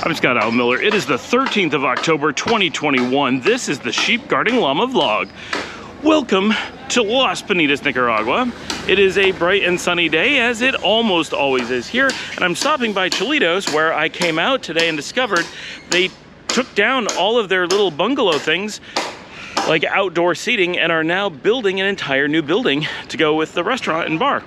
I'm Scott Al Miller. It is the 13th of October, 2021. This is the Sheep Guarding Llama vlog. Welcome to Las Penitas, Nicaragua. It is a bright and sunny day, as it almost always is here, and I'm stopping by Chelitos, where I came out today and discovered they took down all of their little bungalow things, like outdoor seating, and are now building an entire new building to go with the restaurant and bar.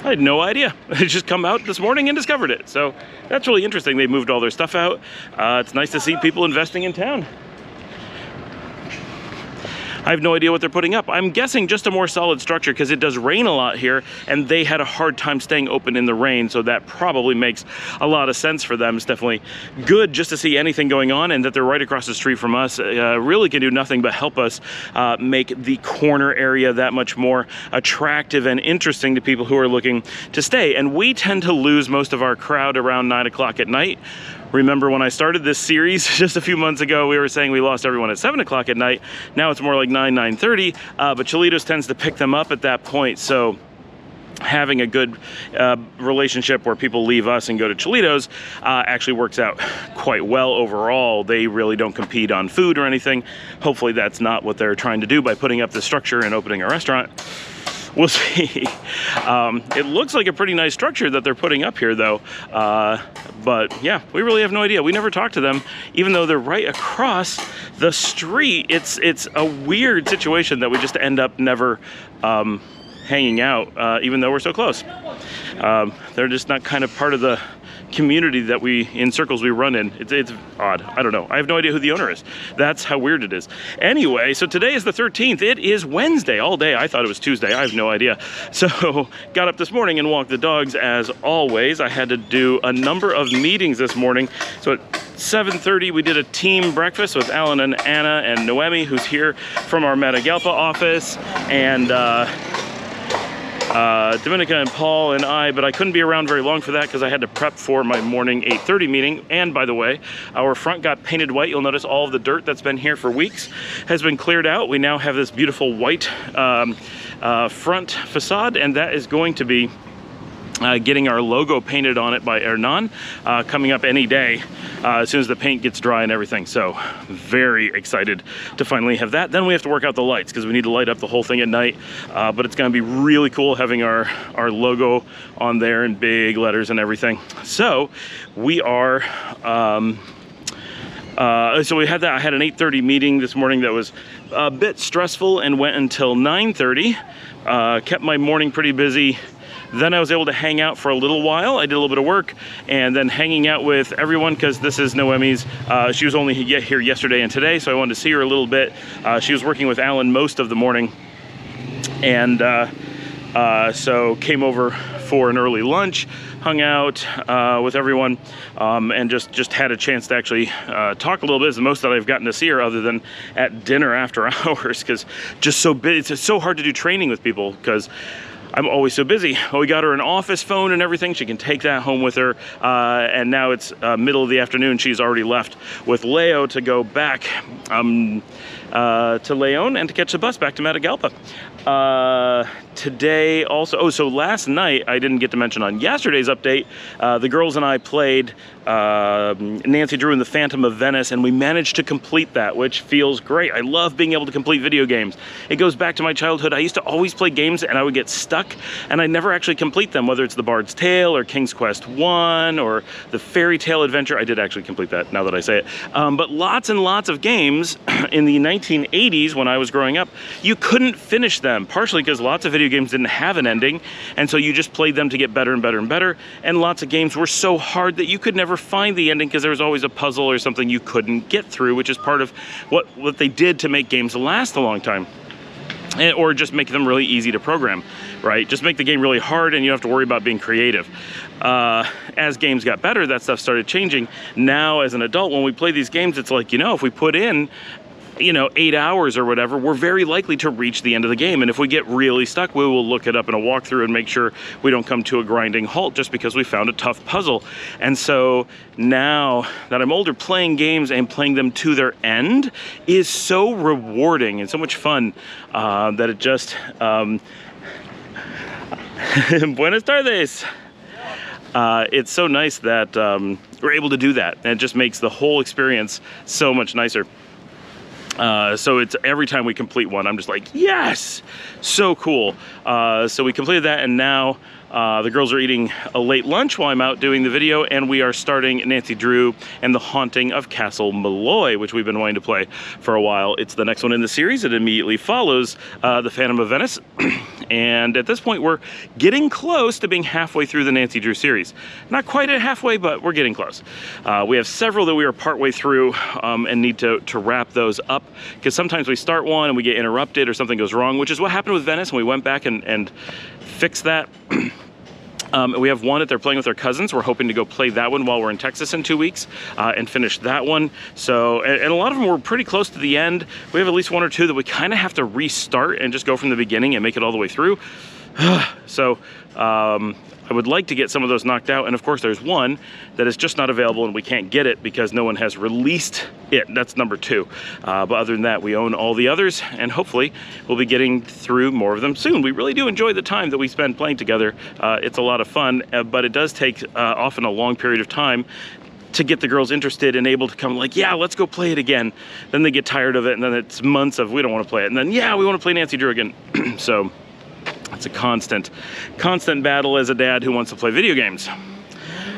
I had no idea. I just come out this morning and discovered it. So that's really interesting. They moved all their stuff out. It's nice to see people investing in town. I have no idea what they're putting up. I'm guessing just a more solid structure because it does rain a lot here, and they had a hard time staying open in the rain, so that probably makes a lot of sense for them. It's definitely good just to see anything going on, and that they're right across the street from us. Really can do nothing but help us make the corner area that much more attractive and interesting to people who are looking to stay. And we tend to lose most of our crowd around 9 o'clock at night. Remember when I started this series just a few months ago, we were saying we lost everyone at 7 o'clock at night. Now it's more like 9:30, but Chelitos tends to pick them up at that point. So having a good relationship where people leave us and go to Chelitos actually works out quite well overall. They really don't compete on food or anything. Hopefully that's not what they're trying to do by putting up the structure and opening a restaurant. We'll see. It looks like a pretty nice structure that they're putting up here, though. But yeah, we really have no idea. We never talked to them, even though they're right across the street. It's a weird situation that we just end up never hanging out, even though we're so close. They're just not kind of part of the community that in circles we run in. It's odd. I don't know. I have no idea who the owner is. That's how weird it is. Anyway, so today is the 13th. It is Wednesday all day. I thought it was Tuesday. I have no idea. So got up this morning and walked the dogs as always. I had to do a number of meetings this morning. So at 7:30 we did a team breakfast with Alan and Anna and Noemi, who's here from our Matagalpa office, and Dominica and Paul and I, but I couldn't be around very long for that because I had to prep for my morning 8:30 meeting. And by the way, our front got painted white. You'll notice all of the dirt that's been here for weeks has been cleared out. We now have this beautiful white front facade, and that is going to be getting our logo painted on it by Hernan coming up any day as soon as the paint gets dry and everything. So very excited to finally have that. Then we have to work out the lights because we need to light up the whole thing at night, but it's going to be really cool having our logo on there in big letters and everything. So we are so we had that. I had an 8:30 meeting this morning that was a bit stressful and went until 9:30. Kept my morning pretty busy. Then I was able to hang out for a little while. I did a little bit of work, and then hanging out with everyone because this is Noemi's. She was only here yesterday and today, so I wanted to see her a little bit. She was working with Alan most of the morning, and so came over for an early lunch, hung out with everyone, and just had a chance to actually talk a little bit. It's the most that I've gotten to see her other than at dinner after hours, because just so busy. It's so hard to do training with people because I'm always so busy. Well, we got her an office phone and everything. She can take that home with her. And now it's middle of the afternoon. She's already left with Leo to go back to Leon and to catch the bus back to Matagalpa. Today also, so last night, I didn't get to mention on yesterday's update, the girls and I played Nancy Drew and the Phantom of Venice, and we managed to complete that, which feels great. I love being able to complete video games. It goes back to my childhood. I used to always play games and I would get stuck and I never actually complete them, whether it's the Bard's Tale or King's Quest 1 or the Fairy Tale Adventure. I did actually complete that now that I say it. But lots and lots of games in the 1980s when I was growing up, you couldn't finish them, partially because lots of video games didn't have an ending, and so you just played them to get better and better and better, and lots of games were so hard that you could never find the ending because there was always a puzzle or something you couldn't get through, which is part of what they did to make games last a long time. Or just make them really easy to program, right? Just make the game really hard and you don't have to worry about being creative. As games got better, that stuff started changing. Now, as an adult, when we play these games, it's like, if we put in 8 hours or whatever, we're very likely to reach the end of the game. And if we get really stuck, we will look it up in a walkthrough and make sure we don't come to a grinding halt just because we found a tough puzzle. And so now that I'm older, playing games and playing them to their end is so rewarding and so much fun that it just... Buenas tardes. it's so nice that we're able to do that, and it just makes the whole experience so much nicer. So it's every time we complete one, I'm just like, yes, so cool. So we completed that, and now the girls are eating a late lunch while I'm out doing the video, and we are starting Nancy Drew and the Haunting of Castle Malloy, which we've been wanting to play for a while. It's the next one in the series. It immediately follows the Phantom of Venice. And at this point, we're getting close to being halfway through the Nancy Drew series. Not quite at halfway, but we're getting close. We have several that we are partway through and need to wrap those up, because sometimes we start one and we get interrupted or something goes wrong, which is what happened with Venice, and we went back and fixed that. We have one that they're playing with their cousins. We're hoping to go play that one while we're in Texas in 2 weeks and finish that one. So, and a lot of them were pretty close to the end. We have at least one or two that we kind of have to restart and just go from the beginning and make it all the way through. So, I would like to get some of those knocked out. And of course, there's one that is just not available and we can't get it because no one has released it. That's number 2. But other than that, we own all the others, and hopefully we'll be getting through more of them soon. We really do enjoy the time that we spend playing together. It's a lot of fun, but it does take often a long period of time to get the girls interested and able to come like, yeah, let's go play it again. Then they get tired of it, and then it's months of, we don't want to play it. And then, yeah, we want to play Nancy Drew again. So it's a constant battle as a dad who wants to play video games.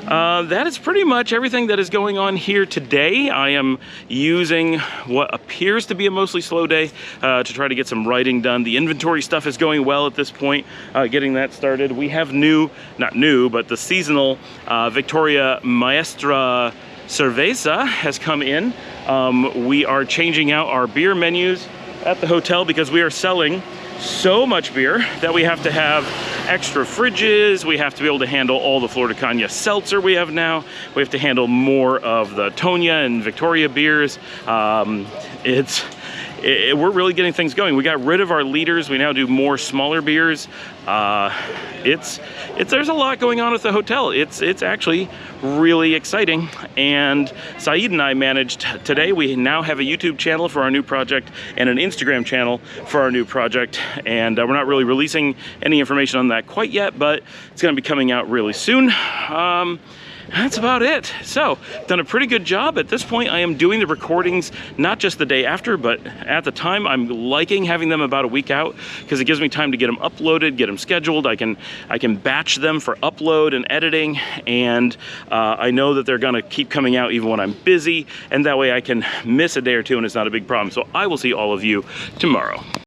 That is pretty much everything that is going on here today. I am using what appears to be a mostly slow day to try to get some writing done. The inventory stuff is going well at this point, getting that started. We have not new, but the seasonal Victoria Maestra Cerveza has come in. We are changing out our beer menus at the hotel because we are selling so much beer that we have to have extra fridges. We have to be able to handle all the Florida Caña seltzer we have now. We have to handle more of the Tonya and Victoria beers. We're really getting things going. We got rid of our liters. We now do more smaller beers. There's a lot going on at the hotel. It's actually really exciting. And Saeed and I managed today. We now have a YouTube channel for our new project and an Instagram channel for our new project. And we're not really releasing any information on that quite yet, but it's going to be coming out really soon. That's about it. So, done a pretty good job. At this point, I am doing the recordings, not just the day after, but at the time. I'm liking having them about a week out because it gives me time to get them uploaded, get them scheduled. I can batch them for upload and editing, and I know that they're gonna keep coming out even when I'm busy, and that way I can miss a day or two and it's not a big problem. So I will see all of you tomorrow.